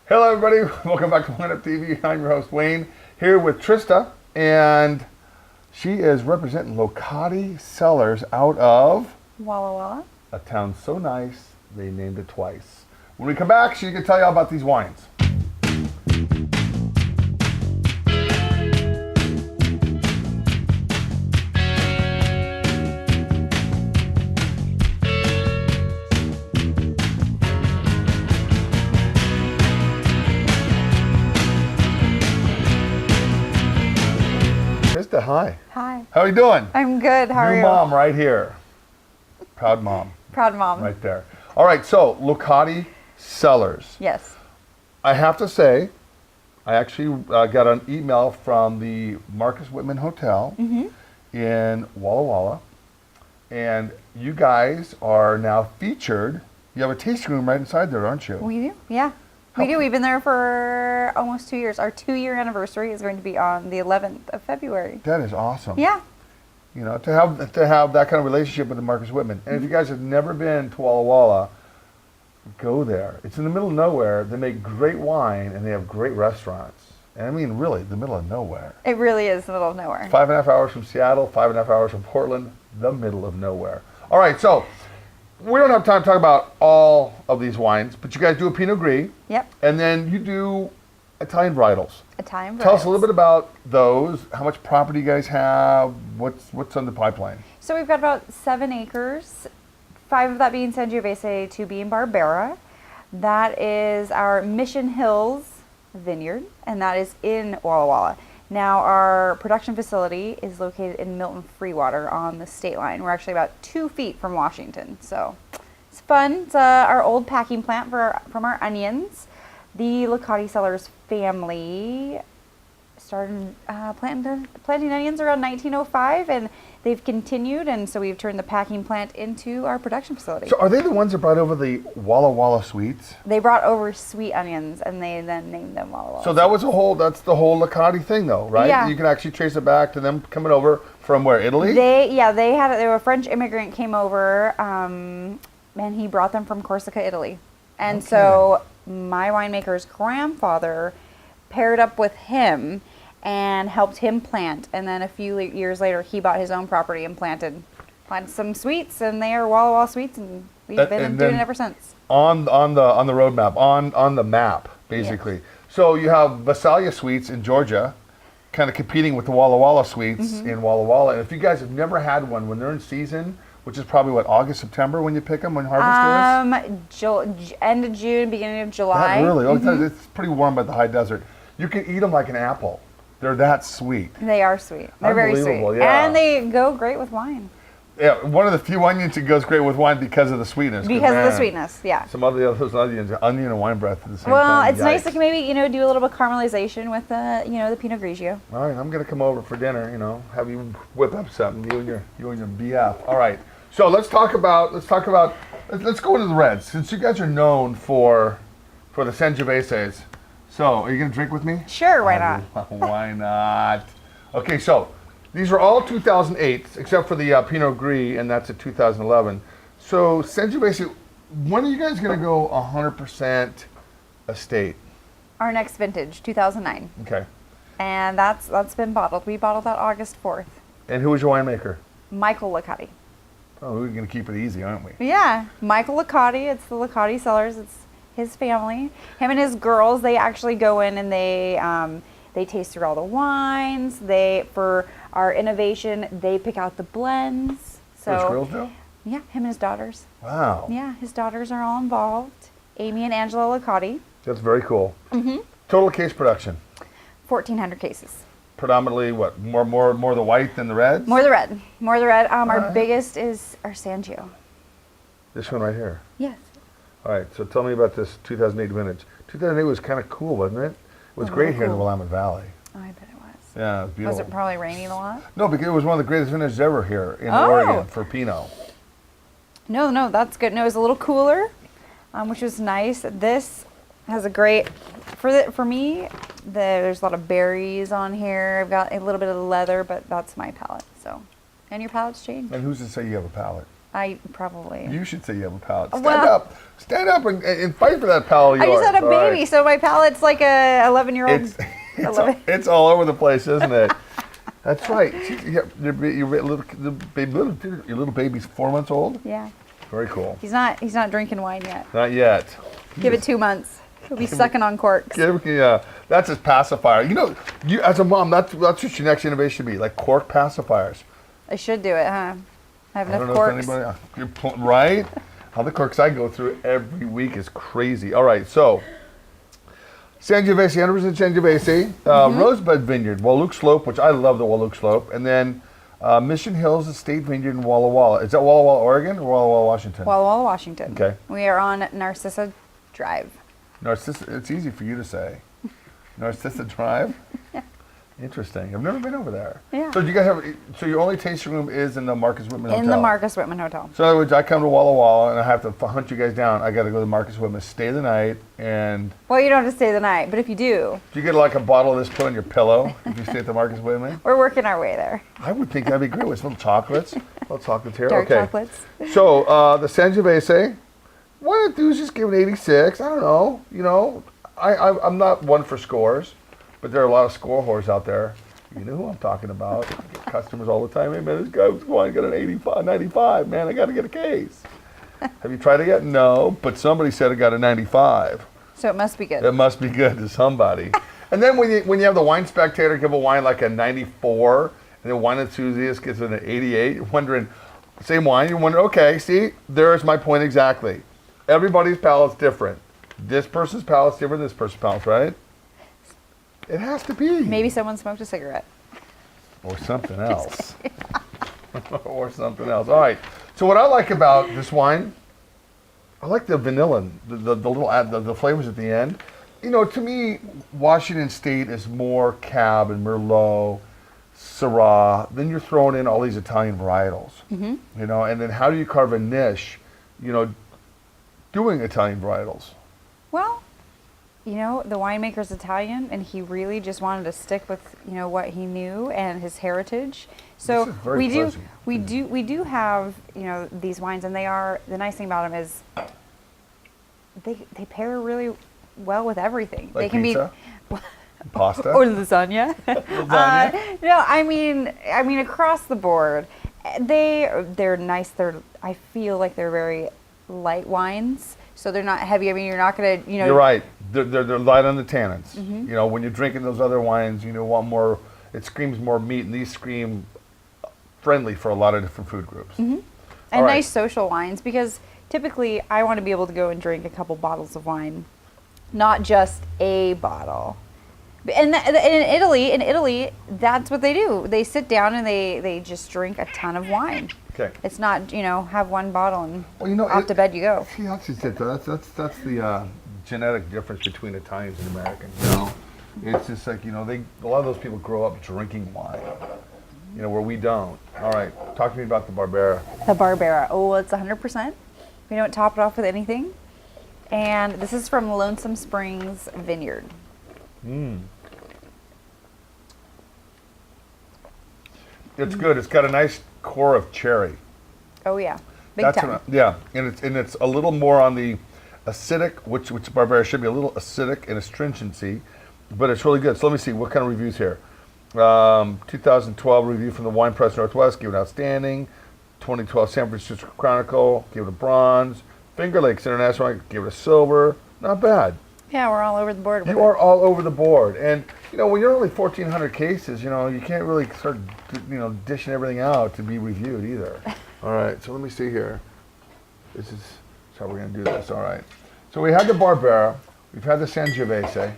Hello, everybody. Welcome back to WineupTV. I'm your host, Wayne, here with Trista, and she is representing Locati Cellars out of Walla Walla. a town so nice they named it twice. When we come back, she's going to tell you all about these wines. Krista, hi. Hi. How are you doing? I'm good. How are New you? mom right here. Proud mom. Proud mom. Right there. All right, so Locati Cellars. Yes. I have to say, I actually got an email from the Marcus Whitman Hotel in Walla Walla, and you guys are now featured. You have a tasting room right inside there, aren't you? We do. Yeah. We do. We've been there for almost 2 years. Our 2-year anniversary is going to be on the 11th of February. That is awesome. Yeah. You know, to have that kind of relationship with the Marcus Whitman. And if you guys have never been to Walla Walla, go there. It's in the middle of nowhere. They make great wine and they have great restaurants. And I mean, really, the middle of nowhere. It really is the middle of nowhere. 5.5 hours from Seattle, 5.5 hours from Portland, the middle of nowhere. All right, so we don't have time to talk about all of these wines, but you guys do a Pinot Gris. Yep. And then you do Italian varietals. Italian Tell us a varietals. little bit about those. How much property you guys have? What's on the pipeline? So we've got about 7 acres, 5 of that being Sangiovese, 2 being Barbera. That is our Mission Hills vineyard, and that is in Walla Walla. Now our production facility is located in Milton Freewater on the state line. We're actually about 2 feet from Washington, so it's fun. It's our old packing plant from our onions. The Locati Cellars family started planting onions around 1905, and they've continued, and so we've turned the packing plant into our production facility. So are they the ones that brought over the Walla Walla sweets? They brought over sweet onions, and they then named them Walla Walla. So that's the whole Locati thing though, right? Yeah. You can actually trace it back to them coming over from where, Italy? They were a French immigrant came over, and he brought them from Corsica, Italy. And so my winemaker's grandfather paired up with him and helped him plant. And then a few years later, he bought his own property and planted some sweets, and they are Walla Walla sweets, and we've been doing it ever since. On the roadmap, on the map, basically. Yes. So you have Visalia sweets in Georgia, kind of competing with the Walla Walla sweets in Walla Walla. And if you guys have never had one, when they're in season, which is probably what, August, September when you pick them, when harvest is? End of June, beginning of July. Not really. It's pretty warm by the high desert. You can eat them like an apple. They're that sweet. They are sweet. They're very sweet. Unbelievable, yeah. And they go great with wine. Yeah, one of the few onions that goes great with wine because of the sweetness. Because of the sweetness, yeah. Some of those onions, onion and wine breath at the same time. Well, it's nice Yikes. to maybe, do a little bit of caramelization with the Pinot Grigio. All right, I'm gonna come over for dinner. Have you whip up something, you and your BF. All right, so let's go into the reds, since you guys are known for the Sangioveses. So, are you gonna drink with me? Sure, why not? Why not? Okay, so these are all 2008s, except for the Pinot Gris, and that's a 2011. So, Sangiovese, when are you guys gonna go 100% estate? Our next vintage, 2009. Okay. And that's been bottled. We bottled that August 4th. And who was your winemaker? Michael Locati. Oh, we're gonna keep it easy, aren't we? Yeah, Michael Locati. It's the Locati Cellars. It's his family. Him and his girls, they actually go in and they taste through all the wines. For our innovation, they pick out the blends. So Which girls do? Yeah, him and his daughters. Wow. Yeah, his daughters are all involved. Amy and Angela Locati. That's very cool. Total case production. 1,400 cases. Predominantly what? More the white than the reds? More the red. Our right. biggest is our Sangio. This one right here. Yes. All right, so tell me about this 2008 vintage. 2008 was kind of cool, wasn't it? It was great here in the cool. Willamette Valley. Oh, I bet it was. Yeah, it was beautiful. Was it probably raining a lot? No, because it was one of the greatest vintages ever here in Oregon for Pinot. No, that's good. No, it was a little cooler, which was nice. This has a great, for me, there's a lot of berries on here. I've got a little bit of leather, but that's my palate. So, and your palate's changed. And who's to say you have a palate? I probably. You should say you have a palate. Stand Well- up. Stand up and fight for that palate of I yours. just had a All baby, right. so my palate's like a 11-year-old. It's all over the place, isn't it? That's right. Your little baby's 4 months old? Yeah. Very cool. He's not drinking wine yet. Not yet. Give it 2 months. He'll be sucking on corks. Yeah, that's his pacifier. You as a mom, that's what your next innovation should be, like cork pacifiers. I should do it, huh? I have I don't enough know corks. if anybody, right? How the corks I go through every week is crazy. All right, so Sangiovese, 100% Sangiovese, Rosebud Vineyard, Walluk Slope, which I love the Walluk Slope, and then Mission Hills Estate Vineyard in Walla Walla. Is that Walla Walla, Oregon, or Walla Walla, Washington? Walla Walla, Washington. Okay. We are on Narcissa Drive. Narcissa, it's easy for you to say. Narcissa Drive? Interesting. I've never been over there. Yeah. So do you guys have? So your only tasting room is in the Marcus Whitman Hotel. In the Marcus Whitman Hotel. So in other words, I come to Walla Walla and I have to hunt you guys down. I got to go to the Marcus Whitman, stay the night, and Well, you don't have to stay the night, but if you do, do you get like a bottle of this put on your pillow if you stay at the Marcus Whitman? we're working our way there. I would think that'd be great with some chocolates. Little chocolates here. Dark okay. chocolates. So the Sangiovese, what I do is just give it 86. I don't know. I'm not one for scores, but there are a lot of score whores out there. You know who I'm talking about. I get customers all the time. Hey man, this guy's going to get an 85, 95. Man, I got to get a case. Have you tried it yet? No, but somebody said it got a 95. So it must be good. It must be good to somebody. And then when you have the wine spectator give a wine like a 94, and the wine enthusiast gives it an 88, you're wondering, same wine, you wonder, okay, see, there's my point exactly. Everybody's palate's different. This person's palate's different than this person's palate, right? It has to be. Maybe someone smoked a cigarette. Or something else. Or something else. All right. So what I like about this wine, I like the vanilla, the little the flavors at the end. To me, Washington State is more Cab and Merlot, Syrah. Then you're throwing in all these Italian varietals. And then how do you carve a niche, doing Italian varietals? Well, the winemaker's Italian, and he really just wanted to stick with what he knew and his heritage. So This is very pleasant. we do have these wines, and the nice thing about them is they pair really well with everything. Like they can pizza? be Pasta? or lasagna. Lasagna? No, I mean across the board, they're nice. I feel like they're very light wines. So they're not heavy. I mean, you're not going to, You're right. They're light on the tannins. When you're drinking those other wines, want more. It screams more meat, and these scream friendly for a lot of different food groups. And All right. nice social wines, because typically I want to be able to go and drink a couple bottles of wine, not just a bottle. And in Italy, that's what they do. They sit down and they just drink a ton of wine. Okay. It's not, have one bottle and Well, off to bed you go. See, that's just it. That's the genetic difference between Italians and Americans. It's just like a lot of those people grow up drinking wine. Where we don't. All right, talk to me about the Barbera. The Barbera. Oh, it's 100%. We don't top it off with anything. And this is from Lonesome Springs Vineyard. It's good. It's got a nice core of cherry. Oh yeah, big That's time. and it's a little more on the acidic, which Barbera should be a little acidic and astringency, but it's really good. So let me see what kind of reviews here. 2012 review from the Wine Press Northwest, gave it outstanding. 2012 San Francisco Chronicle, gave it a bronze. Finger Lakes International, gave it a silver. Not bad. Yeah, we're all over the board with You it. are all over the board, and when you're only 1,400 cases, you can't really start, dishing everything out to be reviewed either. All right, so let me see here. This is how we're going to do this. All right. So we had the Barbera, we've had the Sangiovese.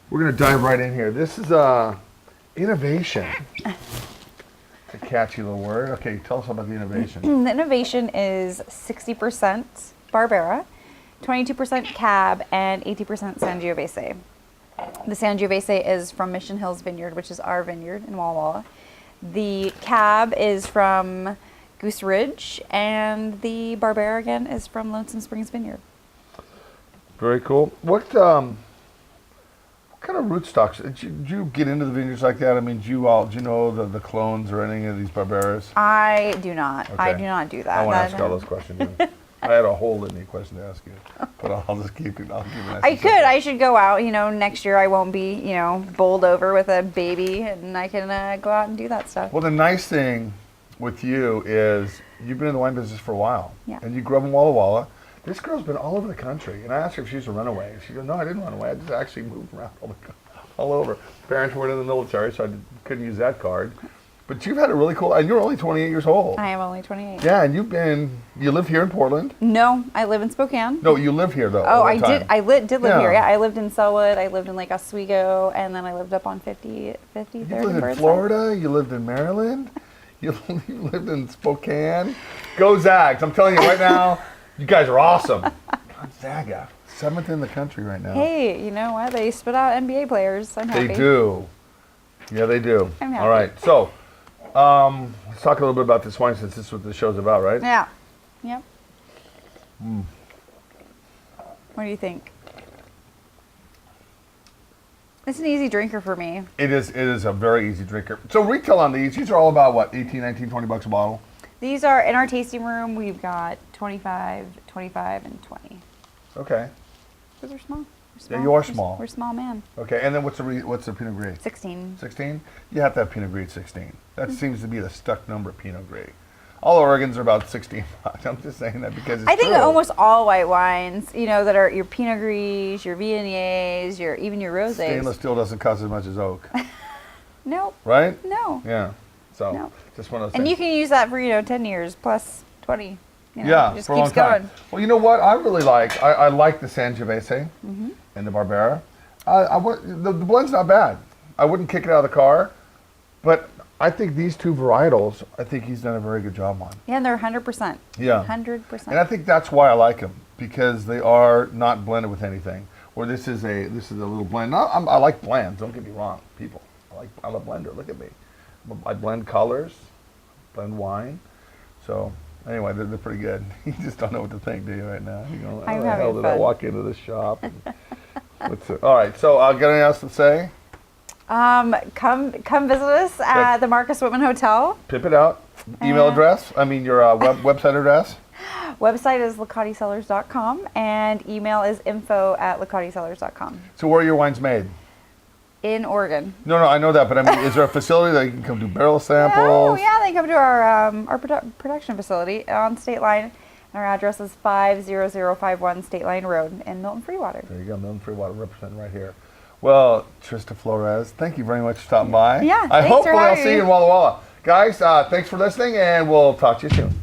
We're going to dive right in here. This is innovation. It's a catchy little word. Okay, tell us about the innovation. The innovation is 60% Barbera, 22% Cab, and 80% Sangiovese. The Sangiovese is from Mission Hills Vineyard, which is our vineyard in Walla Walla. The Cab is from Goose Ridge, and the Barbera again is from Lonesome Springs Vineyard. Very cool. What kind kind of rootstocks? Did you get into the vineyards like that? I mean, do you know the clones or any of these Barberas? I do not. Okay. I do not do that. I want to ask all those questions. I had a whole litany of questions to ask you, but I'll just keep it. I'll keep it nice. I could. I should go out. Next year I won't be, bowled over with a baby, and I can go out and do that stuff. Well, the nice thing with you is you've been in the wine business for a while, Yeah. and you grew up in Walla Walla. This girl's been all over the country, and I asked her if she was a runaway. She goes, "No, I didn't run away. I just actually moved around all over. Parents weren't in the military, so I couldn't use that card." But you've had a really cool, and you're only 28 years old. I am only 28. Yeah, and you live here in Portland? No, I live in Spokane. No, you live here though. Oh, all I the time. did. I did live Yeah. here. Yeah, I lived in Selwood. I lived in Lake Oswego, and then I lived up on 53rd You and lived in Burnside. Florida, you lived in Maryland, you lived in Spokane. Go Zags, I'm telling you right now, you guys are awesome. Gonzaga, 7th in the country right now. Hey, you know what? They spit out NBA players. I'm happy. They do. Yeah, they do. I'm happy. All right, so let's talk a little bit about this wine since this is what the show's about, right? Yeah. Yep. What do you think? It's an easy drinker for me. It is a very easy drinker. So retail on these are all about what, 18, 19, 20 bucks a bottle? These are in our tasting room. We've got 25, 25, and 20. Okay. Because we're small. Yeah, you are small. We're small, man. Okay, and then what's the Pinot Gris? 16. 16? You have to have Pinot Gris at 16. That seems to be the stuck number, Pinot Gris. All Oregons are about 16 bucks. I'm just saying that because it's I think true. almost all white wines, that are your Pinot Gris, your Viogniers, even your Rosés. Stainless steel doesn't cost as much as oak, Nope. right? No. Yeah. So No. just one of those And things. you can use that for 10 years plus 20. Yeah, it just for a keeps long time. going. Well, you know what? I really like. I like the Sangiovese and the Barbera. The blend's not bad. I wouldn't kick it out of the car, but I think these two varietals, I think he's done a very good job on. Yeah, and they're 100%. Yeah. 100%. And I think that's why I like them, because they are not blended with anything. Or this is a little blend. No, I like blends. Don't get me wrong, people. I'm a blender. Look at me. I blend colors, blend wine. So anyway, they're pretty good. You just don't know what to think, do you, right now? You know, I'm how the hell having did I fun. walk into this shop? All right. So got anything else to say? Come visit us at the Marcus Whitman Hotel. Pip it out. Email address. I mean your website address. Website is LocatiCellars.com and email is info@LocatiCellars.com. So where are your wines made? In Oregon. No, I know that, but I mean, is there a facility that you can come do barrel samples? Oh, yeah, they come to our production facility on State Line. And our address is 50051 State Line Road in Milton Freewater. There you go, Milton Freewater representing right here. Well, Trista Flores, thank you very much for stopping by. Yeah, I thanks hope for I'll having see me. you in Walla Walla. Guys, thanks for listening, and we'll talk to you soon.